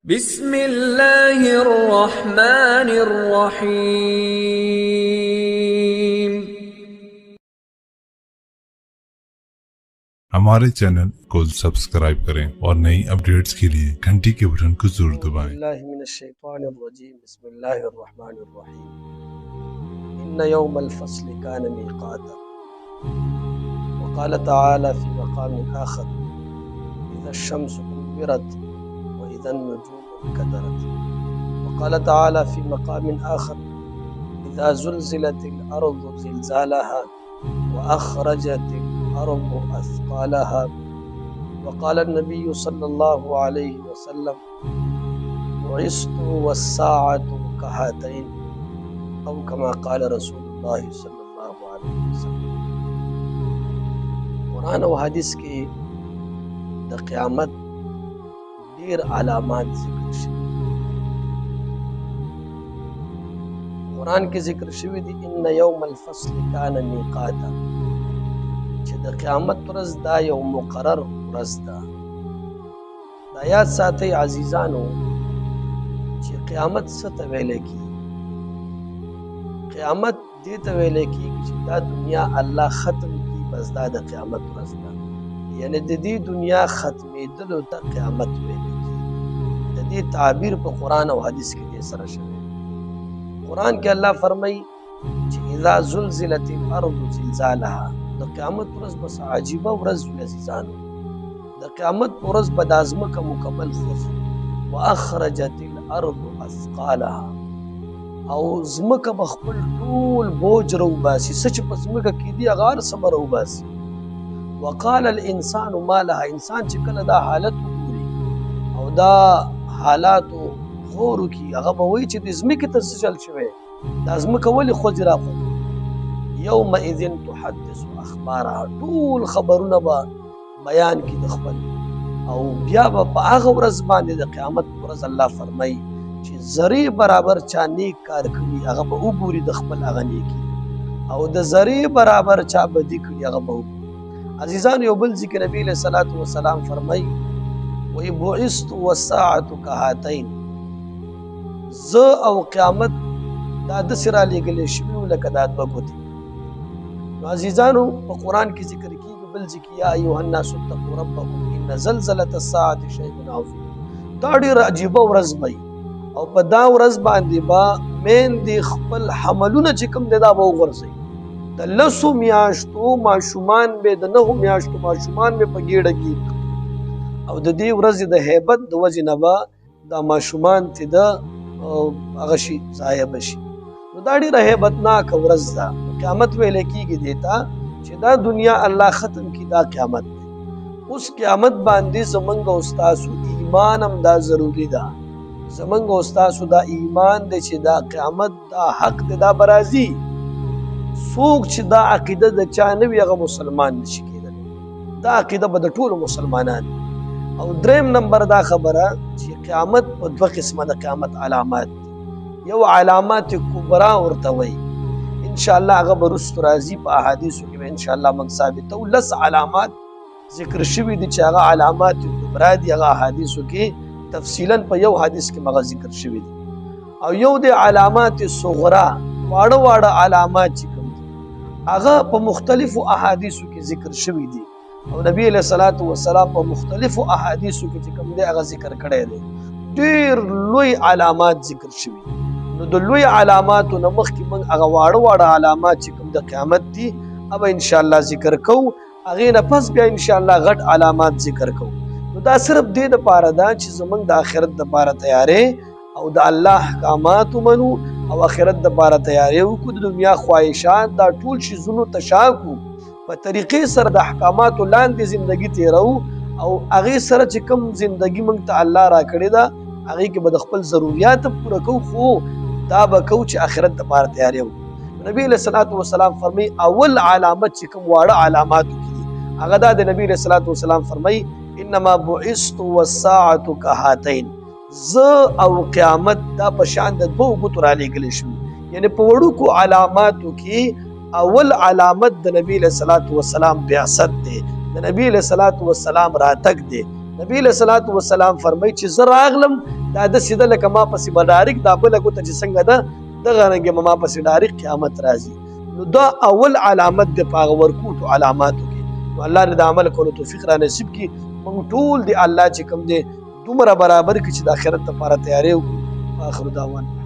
بسم الله الرحمن الرحيم। हमारे चैनल को सब्सक्राइब करें और नई अपडेट्स के लिए घंटी के बटन को जरूर दबाएं। بالله من الشيطان الرجيم بسم الله الرحمن الرحيم إن يوم الفصل كان ميقاتا وقال تعالى في مقام آخر إذا الشمس كورت وإذا النجوم انكدرت وقال تعالى في مقام آخر إذا زلزلت الأرض زلزالها وأخرجت الأرض أثقالها وقال النبي صلى الله عليه وسلم بعثت والساعة كهاتين أو كما قال رسول الله صلى الله عليه وسلم. قرآن و حدیث کې د قیامت ډیر علامات ذکر شوي. قرآن کې ذکر شوي دي ان یوم الفصل کان میقاتا، چې د قیامت ورځ دا یو مقرر ورځ ده. دا یاد ساتئ عزیزانو چې قیامت څه ته ویل کیږي. قیامت دې ته ویل کیږي چې دا دنیا الله ختم کړي، بس دا د قیامت ورځ ده. یعنی د دې دنیا ختمېدلو ته قیامت ویل کیږي. د دې تعبیر په قرآن او حدیث کې دې سره شوی. قرآن کې الله فرمایي چې اذا زلزلت الارض زلزالها، د قیامت ورځ بس عجیبه ورځ وي عزیزانو. د قیامت ورځ به دا ځمکه مکمل خوځي. واخرجت الارض اثقالها، او ځمکه به خپل ټول بوج راوباسي، څه چې په ځمکه کې دي هغه هر څه به راوباسي. وقال الانسان ما لها، انسان چې کله دا حالت وګوري او دا حالاتو غور وکړي هغه به وایي چې د ځمکې ته څه چل شوی، دا ځمکه ولې خوځي راخوځي. یومئذ تحدث اخبارها، ټول خبرونه به بیان کړي د خپل. او بیا به په هغه ورځ باندې د قیامت ورځ الله فرمایي چې ذرې برابر چا نیک کار کړي هغه به وګوري د خپل هغه نیکي، او د ذرې برابر چا بدي کړي هغه به وګوري. عزیزان یو بل ذکر نبی علیہ الصلوۃ والسلام فرمایي وی بعثت والساعة كهاتين، زه او قیامت دا داسې رالیږلی شوي وو لکه دا دوه ګوتې. نو عزیزانو په قرآن کې ذکر کېږي بل ځای کې یا ایها الناس اتقوا ربکم ان زلزلة الساعة شیء عظیم. دا ډېره عجیبه ورځ وي، او په دا ورځ باندې به میندې خپل حملونه چې کوم دی دا به وغورځوي. د 10 میاشتو ماشومان به د 9 میاشتو ماشومان به په ګېډه کې، او د دې ورځې د هیبت د وجې نه به دا ماشومان چې د هغه شي ضایع به شي. نو دا ډېره هیبتناکه ورځ ده. قیامت ویل کېږي دې ته چې دا دنیا الله ختم کړي، دا قیامت دی. اوس قیامت باندې زمونږ او ستاسو ایمان هم دا ضروري ده. زمونږ او ستاسو دا ایمان دی چې دا قیامت دا حق دی، دا به راځي. څوک چې دا عقیده د چا نه وي هغه مسلمان نشي کېدلی. دا عقیده به د ټولو مسلمانانو. او دریم نمبر دا خبره چې قیامت په دوه قسمه د قیامت علامات دي. یو علامات کبرا ورته وایي، انشاءالله هغه به وروستو راځي په احادیثو کې به انشاءالله موږ ثابتو. 10 علامات ذکر شوي دي چې هغه علامات کبرا دي، هغه احادیثو کې تفصیلا په یو حدیث کې هغه ذکر شوي دي. او یو د علامات صغرا، واړه واړه علامات چې کوم دي هغه په مختلفو احادیثو کې ذکر شوي دي، او نبی علیہ الصلوۃ والسلام په مختلفو احادیثو کې چې کوم دی هغه ذکر کړی دی. ډېر لوی علامات ذکر شوي. نو د لوی علاماتو نه مخکې موږ هغه واړه واړه علامات چې کوم د قیامت دي هغه انشاءالله ذکر کوو. هغې نه پس بیا انشاءالله غټ علامات ذکر کوو. نو دا صرف دې دپاره ده چې زموږ د آخرت دپاره تیارې او د الله احکامات ومنو، او آخرت دپاره تیارې وکړو. د دنیا خواهشات دا ټول شیزونو ته شا کړو، په طریقې سره د احکاماتو لاندې زندگی تیرو، او هغې سره چې کوم زندگی موږ ته الله را کړې ده هغې کې به د خپل ضروریات پوره کوو، خو دا به کوو چې آخرت دپاره تیارې وکړو. نبی علیہ الصلوۃ والسلام فرمایي اول علامت چې کوم واړه علاماتو کې دي هغه دا د نبی علیہ الصلوۃ والسلام فرمایي انما بعثت والساعة كهاتين، زه او قیامت دا په شان د 2 ګوتو رالیږلی شوي. یعنی په وړوکو علاماتو کې اول علامت د نبی علیہ الصلوۃ والسلام بعثت دی، د نبی علیہ الصلوۃ والسلام راتګ دی. نبی له صلوات و سلام فرمای چې زه راغلم دا د سیده لکه ما پسې به ډایرک دا بله ګوته چې څنګه ده دغه رنګې به ما پسې ډایرک قیامت راځي. نو دا اول علامت د په هغه ورکوټو علاماتو کې. نو الله دې د عمل کولو توفیق را نصیب کړي. موږ ټول دې الله چې کوم دی دومره برابر کړي چې د آخرت لپاره تیاری وکړو. آخر دعوانا